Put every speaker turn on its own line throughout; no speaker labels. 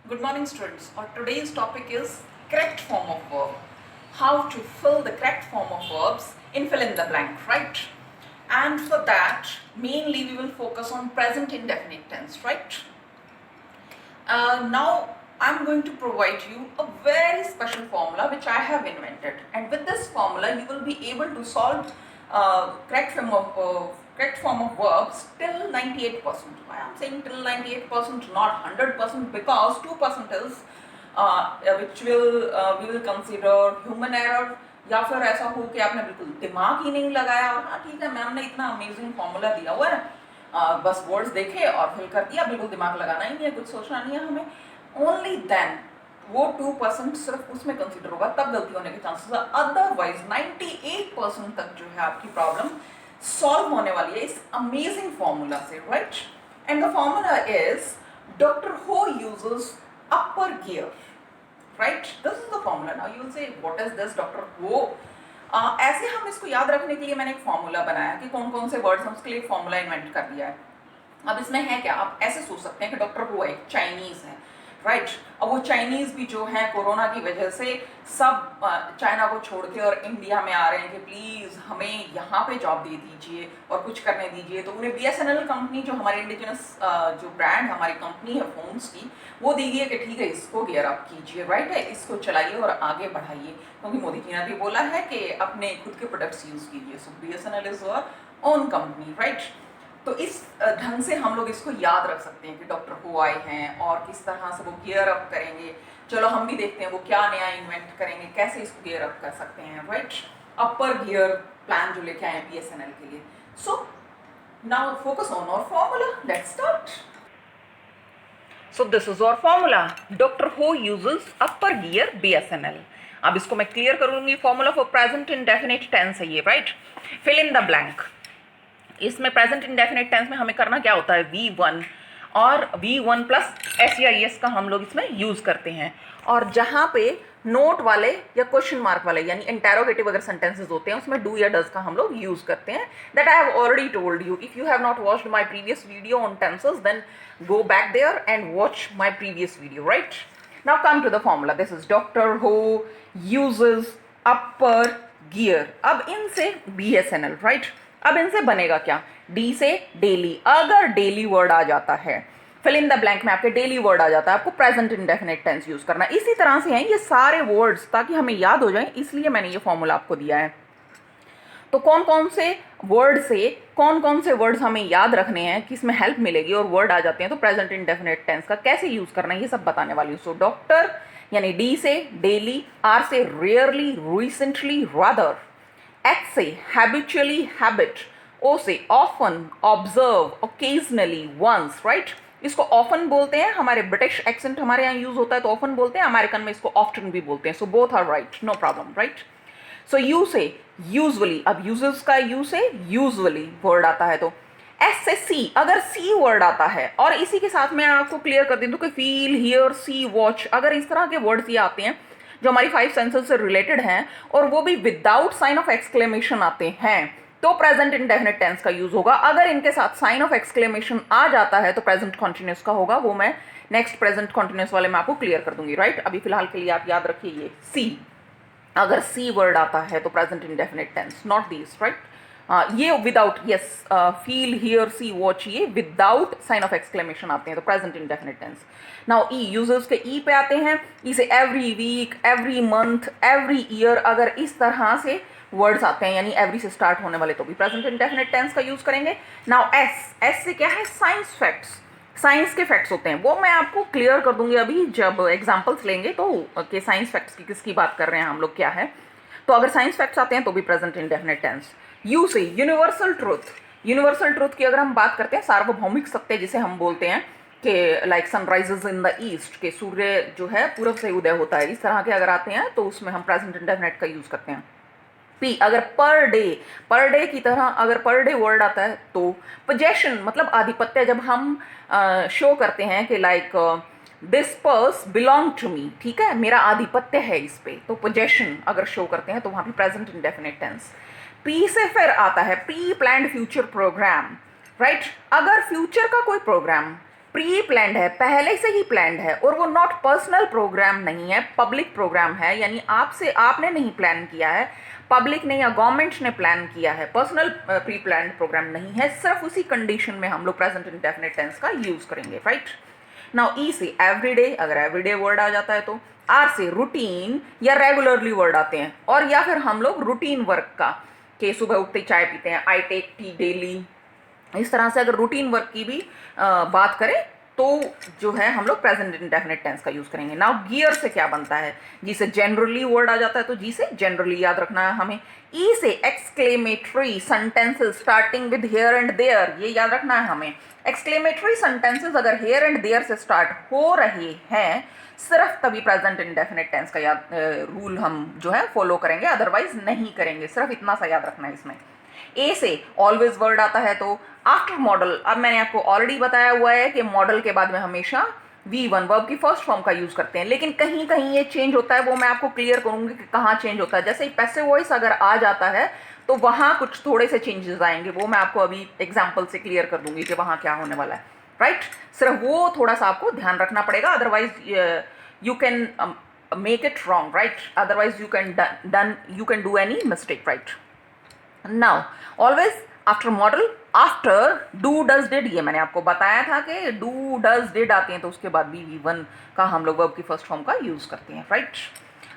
Good morning, students. Our today's topic is correct form of verb. How to fill the correct form of verbs in fill in the blank, right? And for that, mainly we will focus on present indefinite tense, right? Now, I'm going to provide you a very special formula which I have invented, and with this formula, you will be able to solve correct form of verbs till 98%. Why I'm saying till 98%, not 100%, because 2% is which will we will consider human error, या फिर ऐसा हो कि आपने बिल्कुल दिमाग ही नहीं लगाया और हाँ ठीक है मैम ने इतना अमेजिंग फॉर्मूला दिया हुआ है, बस वर्ड्स देखे और फिल कर दिया, बिल्कुल दिमाग लगाना ही नहीं है, कुछ सोचना नहीं है हमें, ओनली देन वो 2% सिर्फ उसमें कंसिडर होगा, तब गलती होने के चांसेस है। अदरवाइज 98% तक जो है आपकी प्रॉब्लम सॉल्व होने वाली है इस अमेजिंग फॉर्मूला से, right? And the formula is doctor who uses upper gear, right? This is the formula. Now you will say what is this Dr. Ho? ऐसे हम इसको याद रखने के लिए मैंने एक फॉर्मूला बनाया कि कौन कौन से वर्ड्स हम उसके लिए फॉर्मूला इन्वेंट कर दिया है। अब इसमें है क्या, आप ऐसे सोच सकते हैं कि डॉक्टर हो एक चाइनीज है, राइट? अब वो चाइनीज भी जो है कोरोना की वजह से सब चाइना को छोड़ के और इंडिया में आ रहे हैं कि प्लीज हमें यहाँ पे जॉब दे दीजिए और कुछ करने दीजिए, तो उन्हें बीएसएनएल कंपनी जो हमारी इंडिजिनस जो ब्रांड हमारी कंपनी है फोन्स की, वो दी गई है कि ठीक है इसको गियर अप कीजिए, राइट है, इसको चलाइए और आगे बढ़ाइए, क्योंकि मोदी जी ने भी बोला है कि अपने खुद के प्रोडक्ट्स यूज कीजिए। So BSNL is your own company, right? तो इस ढंग से हम लोग इसको याद रख सकते हैं कि डॉक्टर हो आए हैं और किस तरह से वो गियर अप करेंगे। चलो हम भी देखते हैं वो क्या नया इन्वेंट करेंगे, कैसे इसको गियर अप कर सकते हैं, राइट? अपर गियर प्लान जो लेके आए बीएसएनएल के लिए। So now focus on our formula, let's start. So this is our formula, doctor who uses upper gear BSNL. अब इसको मैं क्लियर करूंगी, formula for present indefinite tense है ये, right? Fill in the blank. इसमें present indefinite tense में हमें करना क्या होता है, V1 और V1 प्लस SEIS का हम लोग इसमें यूज करते हैं, और जहां पे नोट वाले या क्वेश्चन मार्क वाले यानी इंटेरोगेटिव अगर सेंटेंसेस होते हैं उसमें डू या डज का हम लोग यूज करते हैं। That I have already told you, if you have not watched my previous video on tenses then go back there and watch my previous video, right? Now come to the formula. This is doctor who uses upper gear. अब इनसे BSNL, right? अब इनसे बनेगा क्या, D से daily. अगर daily word आ जाता है, फिल इन द ब्लैंक में आपके डेली वर्ड आ जाता है, आपको प्रेजेंट इंडेफिनिट टेंस यूज करना है। इसी तरह से हैं ये सारे वर्ड्स, ताकि हमें याद हो जाए, इसलिए मैंने ये फॉर्मूला आपको दिया है। तो कौन कौन से वर्ड से कौन कौन से वर्ड्स हमें याद रखने हैं, किसमें हेल्प मिलेगी और वर्ड आ जाते हैं तो प्रेजेंट इंडेफिनिट टेंस का कैसे यूज करना है, ये सब बताने वाली हूँ। सो डॉक्टर यानी डी से डेली, आर से रेयरली, रिसेंटली, रादर, H से habitually, habit, O से often, observe, occasionally, once, right? इसको often बोलते हैं, हमारे ब्रिटिश एक्सेंट हमारे यहाँ यूज होता है तो often बोलते हैं, अमेरिकन में इसको often भी बोलते हैं। So both are right, no problem, right? So you say usually, अब यूजेस का यू से यूजली वर्ड आता है तो एस से सी, अगर सी वर्ड आता है, और इसी के साथ मैं आपको क्लियर कर दूं कि फील, हियर, सी, वॉच, अगर इस तरह के वर्ड्स ये आते हैं जो हमारी 5 सेंसेस से रिलेटेड हैं और वो भी विदाउट साइन ऑफ एक्सक्लेमेशन आते हैं, तो प्रेजेंट इंडेफिनिट टेंस का यूज होगा। अगर इनके साथ साइन ऑफ एक्सक्लेमेशन आ जाता है तो प्रेजेंट कॉन्टिन्यूस का होगा, वो मैं नेक्स्ट प्रेजेंट कॉन्टिन्यूस वाले में आपको क्लियर कर दूंगी, राइट? अभी फिलहाल के लिए आप याद रखिए ये सी, अगर सी वर्ड आता है तो present indefinite tense, not this, right? ये without, yes, feel, hear, see, watch, ये विदाउट साइन ऑफ एक्सक्लेमेशन आते हैं तो present indefinite tense. Now E, users के ई पे आते हैं, ई से every week, every month, every year, अगर इस तरह से वर्ड्स आते हैं यानी एवरी से स्टार्ट होने वाले तो भी प्रेजेंट इंडेफिनिट टेंस का यूज करेंगे। नाउ एस, एस से क्या है, साइंस फैक्ट्स, साइंस के फैक्ट्स होते हैं, वो मैं आपको क्लियर कर दूंगी अभी जब एग्जाम्पल्स लेंगे तो कि साइंस फैक्ट्स की किसकी बात कर रहे हैं हम लोग, क्या है। तो अगर साइंस फैक्ट्स आते हैं तो भी प्रेजेंट इंडेफिनिट टेंस। यू से यूनिवर्सल ट्रूथ, यूनिवर्सल ट्रूथ की अगर हम बात करते हैं, सार्वभौमिक सत्य जिसे हम बोलते हैं कि like sunrises in the east, के सूर्य जो है पूर्व से उदय होता है, इस तरह के अगर आते हैं तो उसमें हम प्रेजेंट इंडेफिनिट का यूज करते हैं। पी, अगर पर डे की तरह अगर पर डे वर्ड आता है तो पोजेशन मतलब आधिपत्य, जब हम शो करते हैं कि like this purse belong to me, ठीक है, मेरा आधिपत्य है इस पे, तो पोजेशन अगर शो करते हैं तो वहां भी प्रेजेंट इंडेफिनिट टेंस। पी से फिर आता है प्री प्लान्ड फ्यूचर प्रोग्राम, राइट? अगर फ्यूचर का कोई प्रोग्राम प्री प्लान्ड है, पहले से ही प्लान्ड है, और वो नॉट पर्सनल प्रोग्राम नहीं है, पब्लिक प्रोग्राम है, यानी आपने नहीं प्लान किया है, पब्लिक ने या गवर्नमेंट ने प्लान किया है, पर्सनल प्री प्लान्ड प्रोग्राम नहीं है। सिर्फ उसी कंडीशन में हम लोग प्रेजेंट इंडेफिनिट टेंस का यूज करेंगे, राइट। नाउ ई से एवरीडे, अगर एवरीडे वर्ड आ जाता है तो। आर से रूटीन या रेगुलरली वर्ड आते हैं, और या फिर हम लोग रूटीन वर्क का, कि सुबह उठते चाय पीते हैं, आई टेक टी डेली, इस तरह से अगर रूटीन वर्क की भी बात करें तो जो है हम लोग प्रेजेंट इंडेफिनिट टेंस का यूज करेंगे। नाउ गियर से क्या बनता है, जी से जनरली वर्ड आ जाता है, तो जी से जनरली याद रखना है हमें। ई से exclamatory sentences starting with here and there, ये याद रखना है हमें। एक्सक्लेमेटरी सेंटेंसेस अगर हियर एंड देयर से स्टार्ट हो रहे हैं, सिर्फ तभी प्रेजेंट इंडेफिनिट टेंस का याद रूल हम जो है फॉलो करेंगे, अदरवाइज नहीं करेंगे। सिर्फ इतना सा याद रखना है इसमें। ए से ऑलवेज वर्ड आता है तो आफ्टर मॉडल, अब मैंने आपको ऑलरेडी बताया हुआ है कि मॉडल के बाद में हमेशा V1 वर्ब की फर्स्ट फॉर्म का यूज करते हैं, लेकिन कहीं कहीं ये चेंज होता है, वो मैं आपको क्लियर करूंगी कि कहाँ चेंज होता है। जैसे ही पैसिव वॉइस अगर आ जाता है तो वहाँ कुछ थोड़े से चेंजेस आएंगे, वो मैं आपको अभी एग्जाम्पल से क्लियर कर दूंगी कि वहाँ क्या होने वाला है, राइट। सिर्फ वो थोड़ा सा आपको ध्यान रखना पड़ेगा, otherwise you can make it wrong, right, otherwise you can do any mistake, right. Now always after model, after do does did, ये मैंने आपको बताया था कि डू डज डिड आते हैं तो उसके बाद भी V1 का हम लोग वर्ब की फर्स्ट फॉर्म का यूज करते हैं, राइट।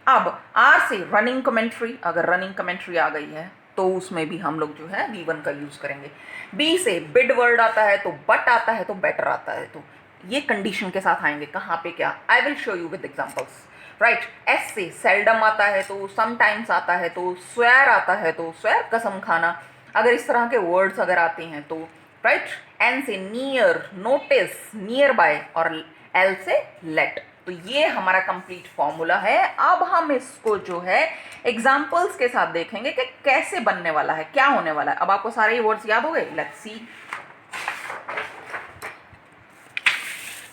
अब आर से रनिंग कमेंट्री, अगर रनिंग कमेंट्री आ गई है तो उसमें भी हम लोग जो है V1 का यूज करेंगे। बी से बिड वर्ड आता है तो बट आता है तो बेटर आता है, तो ये कंडीशन के साथ आएंगे, कहाँ पे क्या, I will show you with examples, right. S से सेल्डम आता है तो समटाइम्स आता है तो स्वेयर आता है तो स्वेयर कसम खाना, अगर इस तरह के वर्ड्स अगर आते हैं तो, राइट। एन से नियर, नोटिस, नियर बाय, और एल से लेट, तो ये हमारा कंप्लीट फॉर्मूला है। अब हम इसको जो है एग्जाम्पल्स के साथ देखेंगे कि कैसे बनने वाला है, क्या होने वाला है। अब आपको सारे ही वर्ड्स याद हो गए, let's see.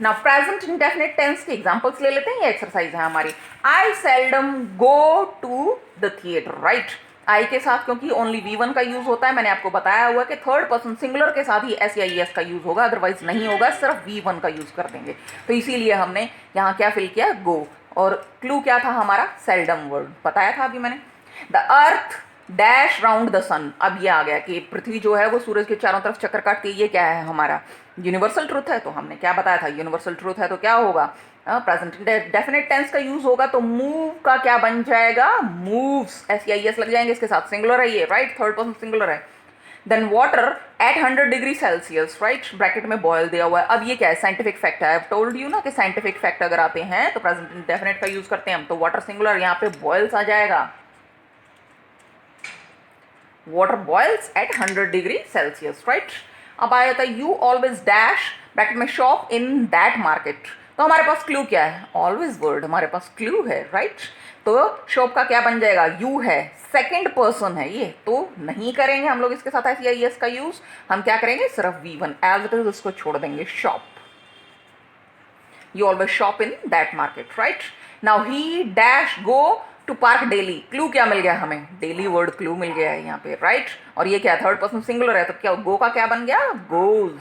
Now present indefinite tense के एग्जांपल्स ले लेते हैं, ये एक्सरसाइज है हमारी। I seldom go to the theatre, right. I के साथ क्योंकि ओनली V1 का यूज होता है, मैंने आपको बताया हुआ है कि थर्ड पर्सन सिंगुलर के साथ ही एस या ES का यूज होगा, अदरवाइज नहीं होगा, सिर्फ V1 का यूज कर देंगे। तो इसीलिए हमने यहाँ क्या फिल किया, गो, और क्लू क्या था हमारा, सेल्डम वर्ड बताया था अभी मैंने। The earth dash round the sun, अब ये आ गया कि पृथ्वी जो है वो सूरज के चारों तरफ चक्कर काटती है, ये क्या है हमारा यूनिवर्सल ट्रूथ है। तो हमने क्या बताया था, यूनिवर्सल ट्रूथ है तो क्या होगा, प्रेजेंट डेफिनेट टेंस का यूज होगा तो मूव का क्या बन जाएगा, मूव्स, एस या ES लग जाएंगे इसके साथ, सिंगुलर है ये, राइट, थर्ड पर्सन सिंगुलर है। Then water at 100 degree Celsius, right, bracket में बॉयल दिया हुआ है। अब ये क्या है, साइंटिफिक फैक्ट है, आई हैव टोल्ड यू ना कि साइंटिफिक फैक्ट अगर आते हैं तो प्रेजेंट डेफिनेट का यूज करते हैं हम, तो वाटर सिंगुलर, यहाँ पे बॉयल्स आ जाएगा, water boils at 100 degree Celsius, right. अब आया था यू ऑलवेज डैश, ब्रैकेट में शॉप इन दैट मार्केट, तो हमारे पास क्लू क्या है, ऑलवेज वर्ड हमारे पास क्लू है, राइट। तो शॉप का क्या बन जाएगा, यू है, सेकंड पर्सन है ये, तो नहीं करेंगे हम लोग इसके साथ एस या ES का यूज, हम क्या करेंगे, सिर्फ V1 एज इट इज उसको छोड़ देंगे, shop, you always shop in that market, right. Now he dash go to park daily, clue क्या मिल गया हमें, डेली वर्ड क्लू मिल गया है यहाँ पे, राइट। और ये क्या, थर्ड पर्सन सिंगुलर है तो क्या, गो का क्या बन गया, goes.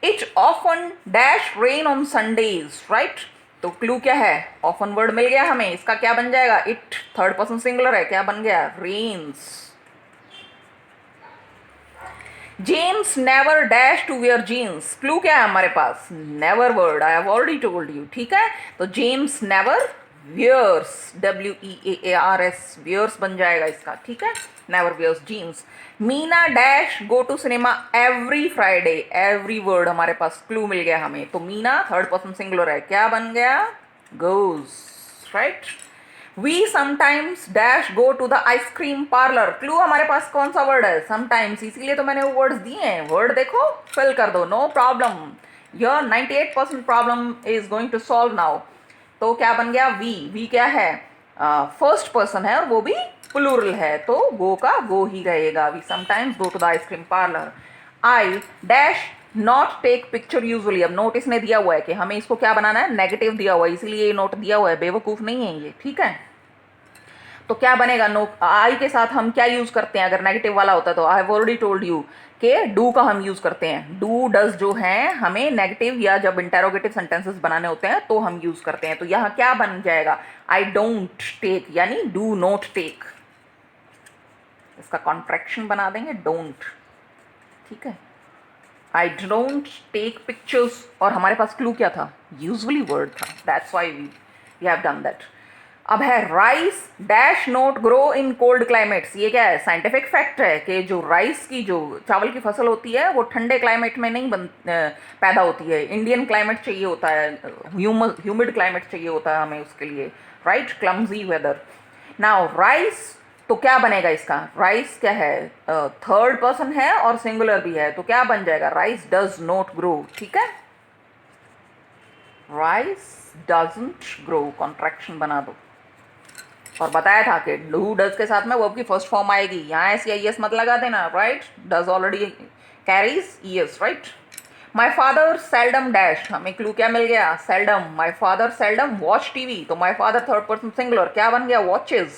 It often dash rain on Sundays, right, तो क्लू क्या है, ऑफन वर्ड मिल गया हमें, इसका क्या बन जाएगा, इट थर्ड पर्सन सिंगुलर है, क्या बन गया, rains. James never dash to wear jeans, clue क्या है हमारे पास, never word, I have already told you, ठीक है। तो James never wears, WEARS, wears बन जाएगा इसका, ठीक है, never wears jeans. Meena dash go to cinema every Friday, every word हमारे पास क्लू मिल गया हमें, तो मीना थर्ड पर्सन सिंगुलर है, क्या बन गया, goes, right. We sometimes dash go to the ice cream parlour, clue हमारे पास कौन सा वर्ड है, समटाइम्स, इसीलिए तो मैंने वो वर्ड्स दिए हैं, वर्ड देखो फिल कर दो, no problem, your 98% problem is going to solve now. तो क्या बन गया, वी क्या है, फर्स्ट पर्सन है और वो भी प्लूरल है, तो गो का गो ही रहेगा, we sometimes go to the ice cream parlour. I dash not take picture usually, अब नोट इसने दिया हुआ है कि हमें इसको क्या बनाना है, नेगेटिव दिया हुआ है, इसीलिए ये नोट दिया हुआ है, बेवकूफ नहीं है ये, ठीक है। तो क्या बनेगा, नो आई के साथ हम क्या यूज करते हैं अगर नेगेटिव वाला होता है, तो आई हैव ऑलरेडी टोल्ड यू कि डू का हम यूज करते हैं। डू डज जो है हमें नेगेटिव या जब इंटेरोगेटिव सेंटेंसेस बनाने होते हैं तो हम यूज करते हैं। तो यहाँ क्या बन जाएगा, आई डोंट टेक यानी डू नॉट टेक, इसका कॉन्ट्रैक्शन बना देंगे डोंट, ठीक है। आई डोंट टेक पिक्चर्स, और हमारे पास क्लू क्या था, यूजली वर्ड था, that's why we have done that. अब है rice dash not grow in cold climates. ये क्या है, साइंटिफिक फैक्ट है कि जो राइस की जो चावल की फसल होती है वो ठंडे क्लाइमेट में नहीं पैदा होती है। इंडियन क्लाइमेट चाहिए होता है, ह्यूमिड क्लाइमेट चाहिए होता है हमें उसके लिए, right, clumsy weather. Now rice, तो क्या बनेगा इसका, राइस क्या है, थर्ड पर्सन है और सिंगुलर भी है, तो क्या बन जाएगा, राइस डज नॉट ग्रो, ठीक है, राइस डजंट ग्रो, कॉन्ट्रैक्शन बना दो। और बताया था कि डू डज के साथ में वर्ब की फर्स्ट फॉर्म आएगी, यहाँ एस या ईएस मत लगा देना, right, does already carries ES, right. My father seldom dash, हमें क्लू क्या मिल गया, seldom, my father seldom watch TV, तो my father third person singular, क्या बन गया, वॉचेज।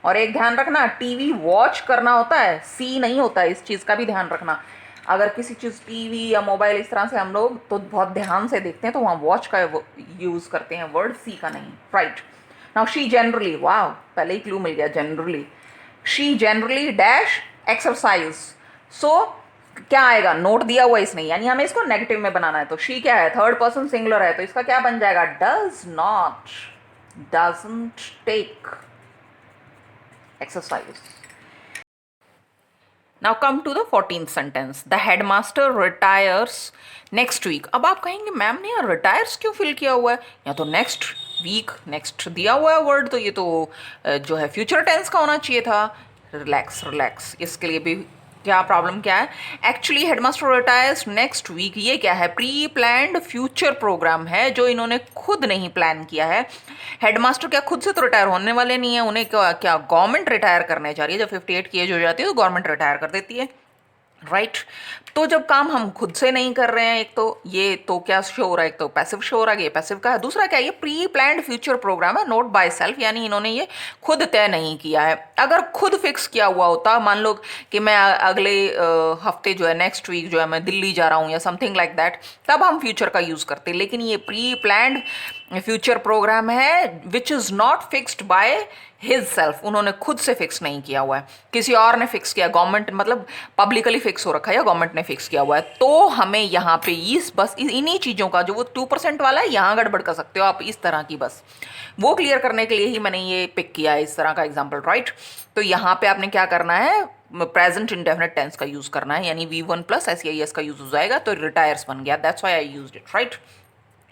और एक ध्यान रखना, टीवी वॉच करना होता है, सी नहीं होता है, इस चीज़ का भी ध्यान रखना। अगर किसी चीज़ टीवी या मोबाइल इस तरह से हम लोग तो बहुत ध्यान से देखते हैं तो वहाँ वॉच का यूज़ करते हैं वर्ड, सी का नहीं, राइट। नाउ शी जनरली, वाह, पहले ही क्लू मिल गया, generally, she generally dash exercise. So क्या आएगा, नोट दिया हुआ इसने, यानी हमें इसको नेगेटिव में बनाना है, तो शी क्या है, थर्ड पर्सन सिंगुलर है, तो इसका क्या बन जाएगा, does not, doesn't take exercise. Now come to the 14th sentence. The headmaster retires next week. अब आप कहेंगे मैम ने यहाँ retires क्यों फिल किया हुआ है, या तो next week, next दिया हुआ है वर्ड, तो ये तो जो है फ्यूचर टेंस का होना चाहिए था। रिलैक्स रिलैक्स, इसके लिए भी क्या प्रॉब्लम क्या है, actually headmaster retires next week, ये क्या है, प्री प्लान्ड फ्यूचर प्रोग्राम है जो इन्होंने खुद नहीं प्लान किया है। हेडमास्टर क्या खुद से तो रिटायर होने वाले नहीं है, उन्हें क्या क्या गवर्नमेंट रिटायर करने जा रही है, जब 58 की एज हो जाती है तो गवर्नमेंट रिटायर कर देती है, राइट। तो जब काम हम खुद से नहीं कर रहे हैं, एक तो ये तो क्या शो हो रहा है, एक तो पैसिव शो हो रहा है, ये पैसिव का है, दूसरा क्या, ये प्री प्लान्ड फ्यूचर प्रोग्राम है, नोट बाय सेल्फ, यानी इन्होंने ये खुद तय नहीं किया है। अगर खुद फिक्स किया हुआ होता, मान लो कि मैं अगले हफ्ते जो है, नेक्स्ट वीक जो है मैं दिल्ली जा रहा हूँ या समथिंग लाइक दैट, तब हम फ्यूचर का यूज़ करते, लेकिन ये प्री प्लान्ड फ्यूचर प्रोग्राम है which is not fixed by his self, उन्होंने खुद से फिक्स नहीं किया हुआ है, किसी और ने फिक्स किया, गवर्नमेंट मतलब पब्लिकली फिक्स हो रखा है या गवर्नमेंट ने फिक्स किया हुआ है। तो हमें यहाँ पे इस बस इन्हीं चीज़ों का, जो वो 2% वाला है, यहाँ गड़बड़ कर सकते हो आप इस तरह की, बस वो क्लियर करने के लिए ही मैंने ये पिक किया है इस तरह का एग्जाम्पल, राइट। तो यहाँ पे आपने क्या करना है, प्रेजेंट इंडेफिनिट टेंस का यूज करना है, यानी V1 प्लस SEIS का यूज हो जाएगा, तो रिटायर्स बन गया, that's why I used it, right.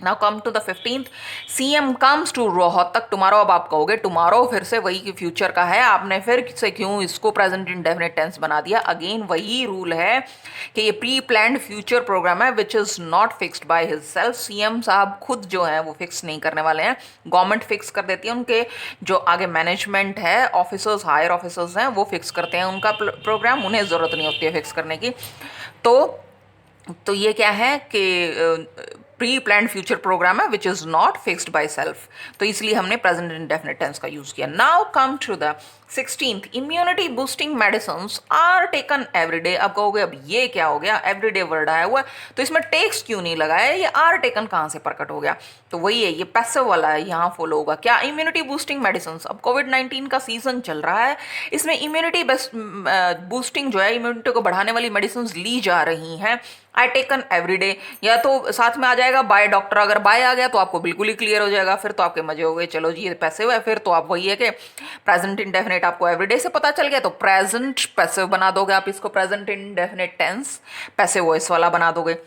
Now come to the 15th, CM comes to Rohtak tomorrow. अब आप कहोगे टुमारो फिर से वही फ्यूचर का है, आपने फिर से क्यों इसको प्रेजेंट इंडेफिनिट टेंस बना दिया। अगेन वही रूल है कि ये प्री प्लान्ड फ्यूचर प्रोग्राम है which is not fixed by his self. CM साहब खुद जो है वो फिक्स नहीं करने वाले हैं, गवर्नमेंट फिक्स कर देती है, उनके जो आगे मैनेजमेंट है, ऑफिसर्स, हायर ऑफिसर्स हैं, वो फिक्स करते हैं उनका प्रोग्राम, उन्हें ज़रूरत नहीं होती है फिक्स करने की। तो ये क्या है कि प्री प्लान्ड फ्यूचर प्रोग्राम है which is not fixed by self, तो इसलिए हमने प्रेजेंट इंडेफिनिट टेंस का यूज़ किया। Now come to the 16th, immunity boosting medicines are taken everyday. अब कहोगे अब ये क्या हो गया, एवरीडे वर्ड आया हुआ है तो इसमें टेक्स क्यों नहीं लगाया, ये आर टेकन कहाँ से प्रकट हो गया, तो वही है, ये पैसिव वाला है, यहाँ फॉलो होगा क्या, इम्यूनिटी बूस्टिंग मेडिसिन्स। अब कोविड-19 का सीजन चल रहा है, इसमें इम्यूनिटी बूस्टिंग जो है, इम्यूनिटी को बढ़ाने वाली मेडिसिन ली जा रही हैं, आई टेकन एवरीडे, या तो साथ में आ जाएगा बाय डॉक्टर, अगर बाय आ गया तो आपको बिल्कुल ही क्लियर हो जाएगा, फिर तो आपके मजे हो गए, चलो जी ये पैसिव है, फिर तो आप वही है कि प्रेजेंट इंडेफिनिट आपको एवरीडे से पता चल गया तो प्रेजेंट पैसिव बना दोगे आप इसको, present indefinite tense passive voice वाला बना दोगे।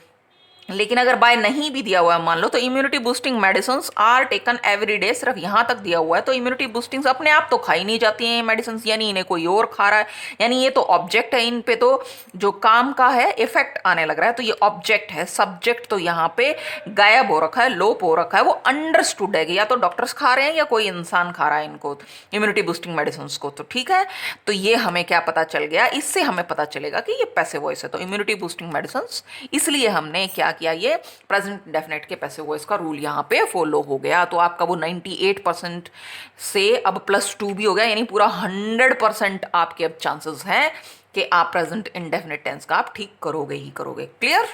लेकिन अगर बाय नहीं भी दिया हुआ है मान लो, तो immunity boosting medicine are taken every day, सिर्फ यहाँ तक दिया हुआ है, तो इम्यूनिटी बूस्टिंग अपने आप तो खाई नहीं जाती हैं मेडिसिन, यानी इन्हें कोई और खा रहा है, यानी ये तो ऑब्जेक्ट है, इन पे तो जो काम का है इफेक्ट आने लग रहा है, तो ये ऑब्जेक्ट है, सब्जेक्ट तो यहाँ पे गायब हो रखा है, लोप हो रखा है, वो अंडरस्टूड है कि या तो डॉक्टर्स खा रहे हैं या कोई इंसान खा रहा है इनको, इम्यूनिटी बूस्टिंग मेडिसिन को, तो ठीक है। तो ये हमें क्या पता चल गया, इससे हमें पता चलेगा कि ये पैसिव वॉइस है, तो इम्यूनिटी बूस्टिंग मेडिसिन, इसलिए हमने क्या किया, ये प्रेजेंट डेफिनेट के पैसिव वॉइस का रूल यहाँ पे फॉलो हो गया। तो आपका वो 98% से अब +2 भी हो गया, यानी पूरा 100% आपके अब चांसेस हैं कि आप प्रेजेंट इंडेफिनिट टेंस का आप ठीक करोगे ही करोगे। क्लियर?